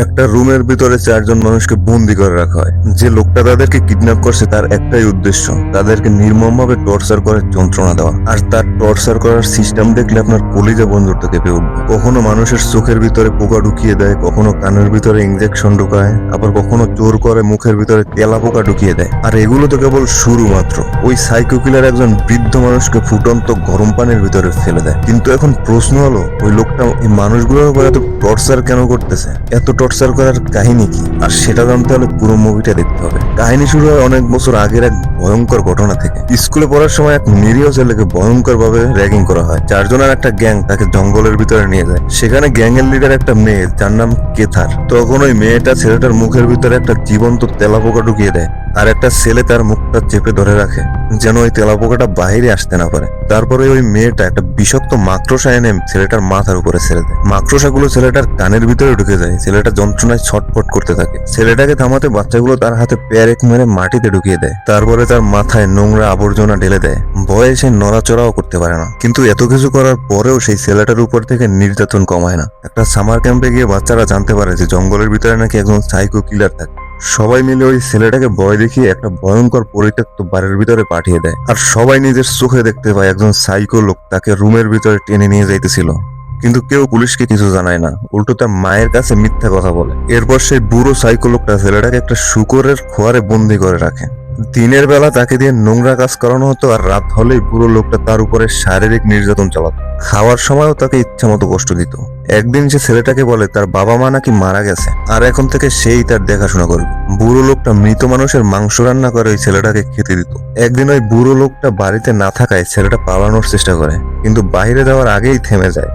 একটা রুমের ভিতরে 4জন মানুষকে বন্দি করে রাখা হয়। যে লোকটা তাদেরকে কিডন্যাপ করছে তার একটাই উদ্দেশ্য, তাদেরকে নির্মমভাবে টর্চার করে যন্ত্রণা দেওয়া। আর তার টর্চার করার সিস্টেম দেখলে আপনার কলিজা বন্ধুত্ব কেঁপে উঠবে। কখনো মানুষের চোখের ভিতরে পোকা ঢুকিয়ে দেয়, কখনো কানের ভিতরে ইনজেকশন ঢুকায়, আবার কখনো জোর করে মুখের ভিতরে তেলা পোকা ঢুকিয়ে দেয়। আর এগুলো তো কেবল শুরু মাত্র। ওই সাইকো কিলার একজন বৃদ্ধ মানুষকে ফুটন্ত গরম পানির ভিতরে ফেলে দেয়। কিন্তু এখন প্রশ্ন হলো, ওই লোকটা এই মানুষগুলোর উপর এত টর্চার কেন করতেছে? এত টর্চার করার কাহিনী কি? আর সেটা জানতে হলে পুরো মুভিটা দেখতে হবে। কাহিনী শুরু হয় অনেক বছর আগের এক ভয়ঙ্কর ঘটনা থেকে। স্কুলে পড়ার সময় এক নিরীহ ছেলেকে ভয়ঙ্কর ভাবে র্যাগিং করা হয়। 4জনের একটা গ্যাং তাকে জঙ্গলের ভিতরে নিয়ে যায়। সেখানে গ্যাং এর লিডার একটা মেয়ে, যার নাম কেথার। তখন ওই মেয়েটা ছেলেটার মুখের ভিতরে একটা জীবন্ত তেলাপোকা ঢুকিয়ে দেয়। আর একটা ছেলে তার মুখটা চেপে ধরে রাখে যেন ওই তেলাপোকাটা বাইরে আসতে না পারে। তারপরে ওই মেয়েটা একটা বিষাক্ত মাকড়সা এনে ছেলেটার মাথার উপরে ছেড়ে দেয়। মাকড়সাগুলো ছেলেটার কানের ভিতরে ঢুকে যায়। ছেলেটা যন্ত্রণায় ছটফট করতে থাকে। ছেলেটাকে থামাতে বাচ্চাগুলো তার হাতে পেরেক মেরে মাটিতে ঢুকিয়ে দেয়। তারপরে তার মাথায় নোংরা আবর্জনা ঢেলে দেয়। ভয়ে সে নড়াচড়াও করতে পারে না। কিন্তু এত কিছু করার পরেও সেই ছেলেটার উপর থেকে নির্যাতন কমায় না। একটা সামার ক্যাম্পে গিয়ে বাচ্চারা জানতে পারে যে জঙ্গলের ভিতরে নাকি একজন সাইকো কিলার থাকে। সবাই মিলে ওই ছেলেটাকে ভয় দেখিয়ে একটা ভয়ঙ্কর পরিত্যক্ত বাড়ির ভিতরে পাঠিয়ে দেয়। আর সবাই নিজের চোখে দেখতে পায় একজন সাইকো লোক তাকে রুমের ভিতরে টেনে নিয়ে যাইতেছিল। কিন্তু কেউ পুলিশকে কিছু জানায় না, উল্টো তার মায়ের কাছে মিথ্যা কথা বলে। এরপর সেই বুড়ো সাইকো লোকটা ছেলেটাকে একটা শূকরের খোয়ারে বন্দি করে রাখে। দিনের বেলা তাকে দিয়ে নোংরা কাজ করানো হতো, আর রাত হলেই বুড়ো লোকটা তার উপরে শারীরিক নির্যাতন চালাতো। খাওয়ার সময়ও তাকে ইচ্ছা মতো কষ্ট দিত। একদিন সে ছেলেটাকে বলে তার বাবা মা নাকি মারা গেছে, আর এখন থেকে সেই তার দেখাশোনা করবে। বুড়ো লোকটা মৃত মানুষের মাংস রান্না করে ওই ছেলেটাকে খেতে দিত। একদিন ওই বুড়ো লোকটা বাড়িতে না থাকায় ছেলেটা পালানোর চেষ্টা করে, কিন্তু বাইরে যাওয়ার আগেই থেমে যায়।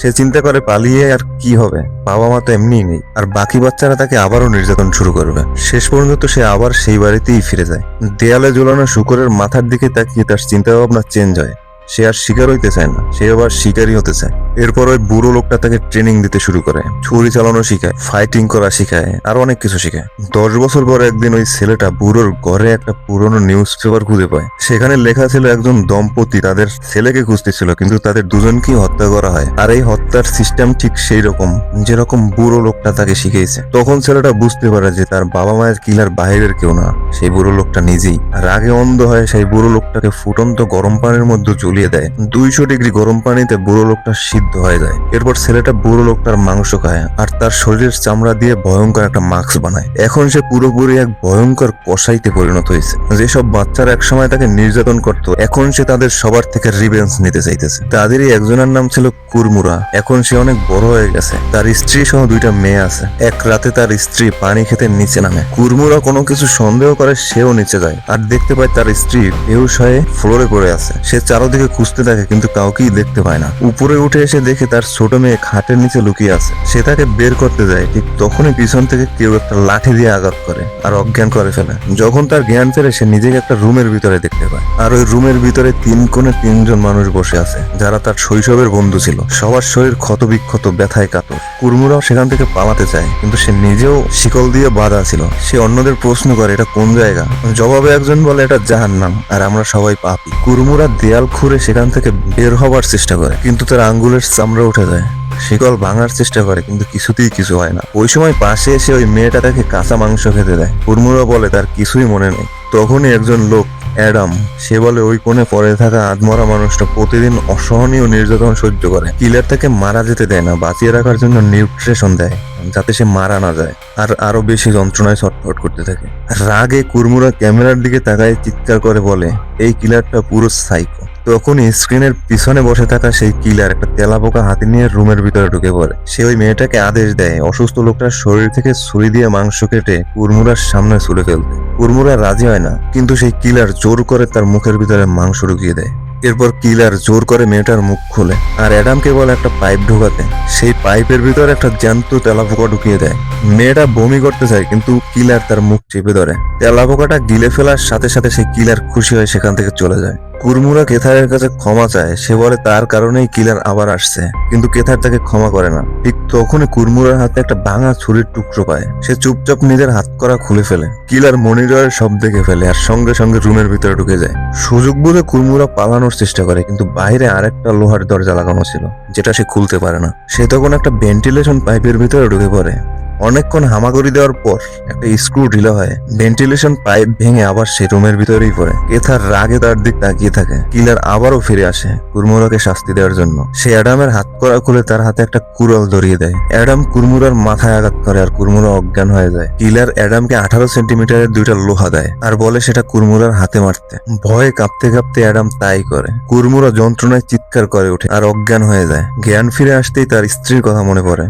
সে চিন্তা করে পালিয়ে আর কি হবে, বাবা মা তো এমনিই নেই, আর বাকি বাচ্চারা তাকে আবারও নির্যাতন শুরু করবে। শেষ পর্যন্ত সে আবার সেই বাড়িতেই ফিরে যায়। দেয়ালে ঝুলানো শূকরের মাথার দিকে তাকিয়ে তার চিন্তা ভাবনা চেঞ্জ হয়। সে আর শিকার হইতে চায় না, সে আবার শিকারই হতে চায়। এরপর ওই বুড়ো লোকটা তাকে ট্রেনিং দিতে শুরু করে, ছুরি চালানো শিখায়, ফাইটিং করা শিখায়, আর অনেক কিছু শিখায়। 10 বছর পর একদিন ওই ছেলেটা বুড়োর ঘরে একটা পুরনো নিউজ পেপার খুঁজে পায়। সেখানে লেখা ছিল একজন দম্পতি তাদের ছেলেকে খুঁজতেছিল, কিন্তু তাদের দুজনকেই হত্যা করা হয়। আর এই হত্যার সিস্টেম ঠিক সেই রকম যেরকম বুড়ো লোকটা তাকে শিখিয়েছে। তখন ছেলেটা বুঝতে পারে যে তার বাবা মায়ের কিলার বাইরের কেউ না, সেই বুড়ো লোকটা নিজেই। রাগে অন্ধ হয়ে সেই বুড়ো লোকটাকে ফুটন্ত গরম পানির মধ্যে ঝুলিয়ে দেয়। 200 ডিগ্রি গরম পানিতে বুড়ো লোকটা সিদ্ধ হয়ে যায়। এরপর ছেলেটা বুড়ো লোকটার মাংস খায়, আর তার শরীরের চামড়া দিয়ে ভয়ঙ্কর একটা মাস্ক বানায়। এখন সে পুরোপুরি এক ভয়ঙ্কর কসাইতে পরিণত হয়েছে। যেসব বাচ্চারা একসময় তাকে নির্যাতন করত, এখন সে তাদের সবার থেকে রিভেঞ্জ নিতে চাইতেছে। তাদেরই একজনের নাম ছিল কুরমুরা। এখন সে অনেক বড় হয়ে গেছে, তার স্ত্রী সহ 2টা মেয়ে আছে। এক রাতে তার স্ত্রী পানি খেতে নিচে নামে। কুরমুরা কোনো কিছু সন্দেহ করে সেও নিচে যায়, আর দেখতে পায় তার স্ত্রী বেহুশ হয়ে ফ্লোরে পড়ে আছে। সে চারদিকে খুঁজতে থাকে, কিন্তু কাউকেই দেখতে পায় না। উপরে উঠে এসে দেখে তার ছোট মেয়ে খাটের নিচে লুকিয়ে আছে। সে তাকে বের করতে যায়, ঠিক তখনই পিছন থেকে কেউ একটা লাঠি দিয়ে আঘাত করে আর অজ্ঞান করে ফেলে। যখন তার জ্ঞান ফেরে সে নিজেকে একটা রুমের ভিতরে দেখতে পায়, আর ওই রুমের ভিতরে 3 কোণে 3জন মানুষ বসে আছে, যারা তার শৈশবের বন্ধু ছিল। সবার শরীর ক্ষতবিক্ষত, ব্যথায় কাতর। কুরমুরাও সেখান থেকে পালাতে চায়, কিন্তু সে নিজেও শিকল দিয়ে বাঁধা ছিল। সে অন্যদের প্রশ্ন করে এটা কোন জায়গা। জবাবে একজন বলে এটা জাহান্নাম, আর আমরা সবাই পাপী। কুরমুরা দেয়াল খুঁড়ে সেখান থেকে বের হবার চেষ্টা করে, কিন্তু তার আঙ্গুলের চামড়া উঠে যায়। শিকল ভাঙার চেষ্টা করে, কিন্তু কিছুতেই কিছু হয় না। ওই সময় পাশে এসে ওই মেয়েটা তাকে কাঁচা মাংস খেতে দেয়। কুরমুরা বলে তার কিছুই মনে নেই। তখনই একজন লোক, অ্যাডাম, সে বলে ওই কোণে পড়ে থাকা আধমরা মানুষটা প্রতিদিন অসহনীয় নির্যাতন সহ্য করে। কিলার তাকে মারা যেতে দেয় না, বাঁচিয়ে রাখার জন্য নিউট্রিশন দেয় যাতে সে মারা না যায়, আর আরো বেশি যন্ত্রণায় ছটফট করতে থাকে। রাগে কুরমুরা ক্যামেরার দিকে তাকায় চিৎকার করে বলে এই কিলারটা পুরো সাইকো। তখনই স্ক্রিনের পিছনে বসে থাকা সেই কিলার একটা তেলাপোকা হাতে নিয়ে রুমের ভিতরে ঢুকে পড়ে। সে ওই মেয়েটাকে আদেশ দেয় অসুস্থ লোকটার শরীর থেকে ছুরি দিয়ে মাংস কেটে কুরমুরার সামনে ছুলে ফেলতে। কুরমুরা রাজি হয় না, কিন্তু সেই কিলার জোর করে তার মুখের ভিতরে মাংস ঢুকিয়ে দেয়। এরপর কিলার জোর করে মেয়েটার মুখ খোলে, আর অ্যাডামকে বলে একটা পাইপ ঢোকাতে। সেই পাইপের ভিতরে একটা জ্যান্ত তেলাপোকা ঢুকিয়ে দেয়। মেয়েটা বমি করতে চায়, কিন্তু কিলার তার মুখ চেপে ধরে। তেলাপোকাটা গিলে ফেলার সাথে সাথে সেই কিলার খুশি হয়ে সেখান থেকে চলে যায়। কুরমুরা কেথারের কাছে ক্ষমা চায়। সে বলে তার কারণেই কিলার আবার আসছে, কিন্তু কেথার তাকে ক্ষমা করে না। ঠিক তখনই কুরমুরার হাতে একটা ভাঙা ছুরির টুকরো পায়। সে চুপচাপ নিজের হাত করা খুলে ফেলে। কিলার মনিটরের সব দেখে ফেলে, আর সঙ্গে সঙ্গে রুমের ভিতরে ঢুকে যায়। সুযোগ বুঝে কুরমুরা পালানোর চেষ্টা করে, কিন্তু বাইরে আরেকটা লোহার দরজা লাগানো ছিল, যেটা সে খুলতে পারে না। সে তখন একটা ভেন্টিলেশন পাইপের ভিতরে ঢুকে পড়ে। অনেকক্ষণ হামাগুড়ি দেওয়ার পর একটা স্ক্রু ঢিলা হয়, ভেন্টিলেশন পাইপ ভেঙে আবার সে রুমের ভিতরেই পড়ে। কেথার রাগে তার দিক তাকিয়ে থাকে। কিলার আবারও ফিরে আসে কুরমুরাকে শাস্তি দেওয়ার জন্য। সে অ্যাডামের হাত করা খুলে তার হাতে একটা কুড়াল ধরিয়ে দেয়। অ্যাডাম কুরমুরার মাথায় আঘাত করে আর কুরমুরা অজ্ঞান হয়ে যায়। কিলার অ্যাডামকে 18 সেন্টিমিটারের দুইটা লোহা দেয় আর বলে সেটা কুরমুরার হাতে মারতে। ভয়ে কাঁপতে কাঁপতে অ্যাডাম তাই করে। কুরমুরা যন্ত্রণায় চিৎকার করে ওঠে আর অজ্ঞান হয়ে যায়। জ্ঞান ফিরে আসতেই তার স্ত্রীর কথা মনে পড়ে।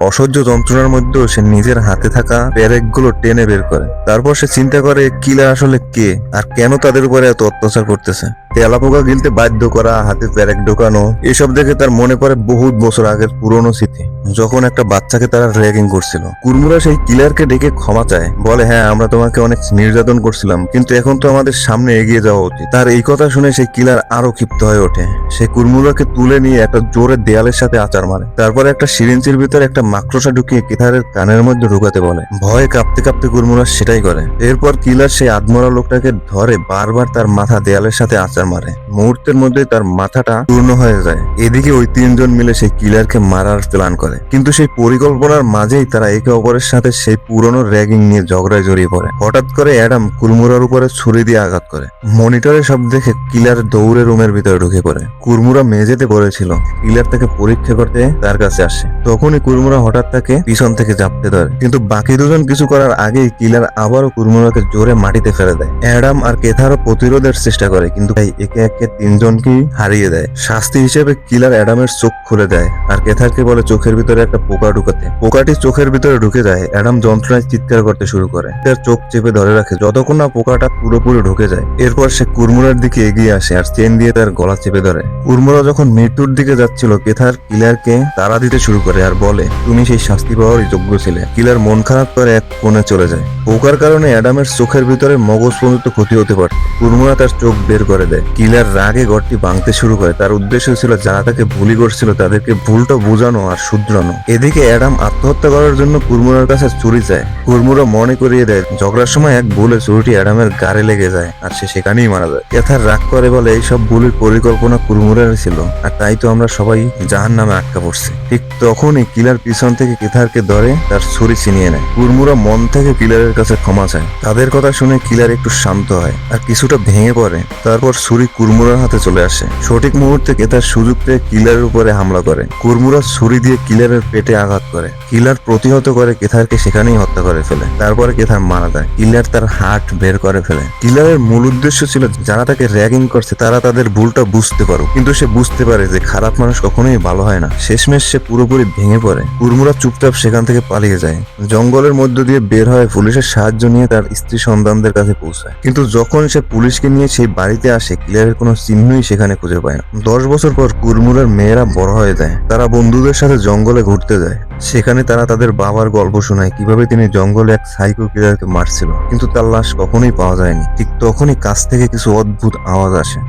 অসহ্য যন্ত্রণার মধ্যেও সে নিজের হাতে থাকা প্যারেকগুলো টেনে বের করে। তারপর সে চিন্তা করে কিলার আসলে কে আর কেন তাদের উপরে এত অত্যাচার করতেছে। তেলাপোকা গিলতে বাধ্য করা, হাতে প্যারেক ঢোকানো, এসব দেখে তার মনে পড়ে বহুত বছর আগের পুরনো স্মৃতি, যখন একটা বাচ্চাকে তারা র্যাগিং করছিল। কুরমুরা সেই কিলারকে ডেকে ক্ষমা চায়, বলে হ্যাঁ আমরা তোমাকে অনেক নির্যাতন করছিলাম, কিন্তু এখন তো আমাদের সামনে এগিয়ে যাওয়া উচিত। তার এই কথা শুনে সেই কিলার আরো ক্ষিপ্ত হয়ে ওঠে। সে কুরমুরাকে তুলে নিয়ে একটা জোরে দেয়ালের সাথে আচার মারে। তারপরে একটা সিরিঞ্জের ভিতরে একটা মাকড়সা ঢুকিয়ে কেথারের কানের মধ্যে ঢুকাতে বলে। ভয়ে কাঁপতে কাঁপতে কুরমুরা সেটাই করে। এরপর কিলার সেই আদমরা লোকটাকে ধরে বারবার তার মাথা দেয়ালের সাথে আচার মারে। মুহূর্তের মধ্যে তার মাথাটা চূর্ণ হয়ে যায়। এদিকে ওই তিনজন মিলে সেই কিলারকে মারার প্ল্যান করে, কিন্তু সেই পরিকল্পনার মাঝেই তারা একে অপরের সাথে সেই পুরনো র্যাগিং নিয়ে ঝগড়ায় জড়িয়ে পড়ে। হঠাৎ করে অ্যাডাম কুরমুরার উপরে ছুরি দিয়ে আঘাত করে। মনিটরে সব দেখে কিলার দৌড়ে রুমের ভিতরে ঢুকে পড়ে। কুরমুরা মেঝেতে পড়েছিল। কিলার তাকে পরীক্ষা করতে তার কাছে আসে। তখনই কুরমুরা হঠাৎ তাকে পিছন থেকে চাপতে ধরে, কিন্তু বাকি দুজন কিছু করার আগেই কিলার আবারও কুরমুরাকে জোরে মাটিতে ফেলে দেয়। অ্যাডাম আর কেথারও প্রতিরোধের চেষ্টা করে, কিন্তু একে একে তিনজনকেই হারিয়ে দেয়। শাস্তি হিসেবে কিলার অ্যাডামের চোখ খুলে দেয় আর কেথারকে বলে চোখের ভিতরে একটা পোকা ঢুকাতে। পোকাটি চোখের ভিতরে ঢুকে যায়। অ্যাডাম যন্ত্রণায় চিৎকার করতে শুরু করে। তার চোখ চেপে ধরে রাখে যতক্ষণ না পোকাটা পুরোপুরি ঢুকে যায়। এরপর সে কুরমুরার দিকে এগিয়ে আসে আর চেন দিয়ে তার গলা চেপে ধরে। কুরমুরা যখন মৃত্যুর দিকে যাচ্ছিল, কেথার কিলারকে তাড়া দিতে শুরু করে আর বলে তুমি সেই শাস্তি পাওয়ারই যোগ্য ছিলে। কিলার মন খারাপ করে এক কোণে চলে যায়। পোকার কারণে অ্যাডামের চোখের ভিতরে মগজ পর্যন্ত ক্ষতি হতে পারে। কুরমুরা তার চোখ বের করে দেয়। কিলার রাগে ঘরটি ভাঙতে শুরু করে। তার উদ্দেশ্য ছিল যারা তাকে বুলি করছিল তাদেরকে ভুলটা বোঝানো আর শুধরানো। এদিকে অ্যাডাম আত্মহত্যা করার জন্য কুরমুরার কাছে ছুরি চায়। কুরমুরা মনে করিয়ে দেয় ঝগড়ার সময় এক ভুলে ছুরিটি অ্যাডামের গাড়ে লেগে যায় আর সে সেখানেই মারা যায়। কেথার রাগ করে বলে এইসব ভুলের পরিকল্পনা কুরমুরার ছিল, আর তাই তো আমরা সবাই জাহান্নামে আটকা পড়ছি। ঠিক তখনই কিলার পিছন থেকে কেথারকে ধরে তার ছুরি ছিনিয়ে নেয়। কুরমুরা মন থেকে কিলারের কাছে ক্ষমা চায়। তাদের কথা শুনে কিলার একটু শান্ত হয় আর কিছুটা ভেঙে পড়ে। তারপর ছুরি কুরমুরার হাতে চলে আসে। সঠিক মুহূর্তে কেথার সুযোগ পেয়ে কিলারের উপরে হামলা করে। কুরমুরা ছুরি দিয়ে কিলারের পেটে আঘাত করে। কিলার প্রতিহত করে কেথারকে সেখানেই হত্যা করে ফেলে। তারপরে কেথার মারা যায়। কিলার তার হার্ট বের করে ফেলে। কিলারের মূল উদ্দেশ্য ছিল যারা তাকে র্যাগিং করছে তারা তাদের ভুলটা বুঝতে পারুক, কিন্তু সে বুঝতে পারে যে খারাপ মানুষ কখনোই ভালো হয় না। শেষমেশ সে পুরোপুরি ভেঙে পড়ে। কুরমুরা চুপচাপ সেখান থেকে পালিয়ে যায়। জঙ্গলের মধ্য দিয়ে বের হয়ে পুলিশের সাহায্য নিয়ে তার স্ত্রী সন্তানদের কাছে পৌঁছায়। কিন্তু যখন সে পুলিশকে নিয়ে সেই বাড়িতে আসে, কিলারের কোনো চিহ্নই সেখানে খুঁজে পায় না। 10 বছর পর কুরমুরার মেয়েরা বড় হয়ে যায়। তারা বন্ধুদের সাথে জঙ্গলে ঘুরতে যায়। সেখানে তারা তাদের বাবার গল্প শোনায় কিভাবে তিনি জঙ্গলে এক সাইকো কিলারকে মারছিল, কিন্তু তার লাশ কখনোই পাওয়া যায়নি। ঠিক তখনই কাছ থেকে কিছু অদ্ভুত আওয়াজ আসে।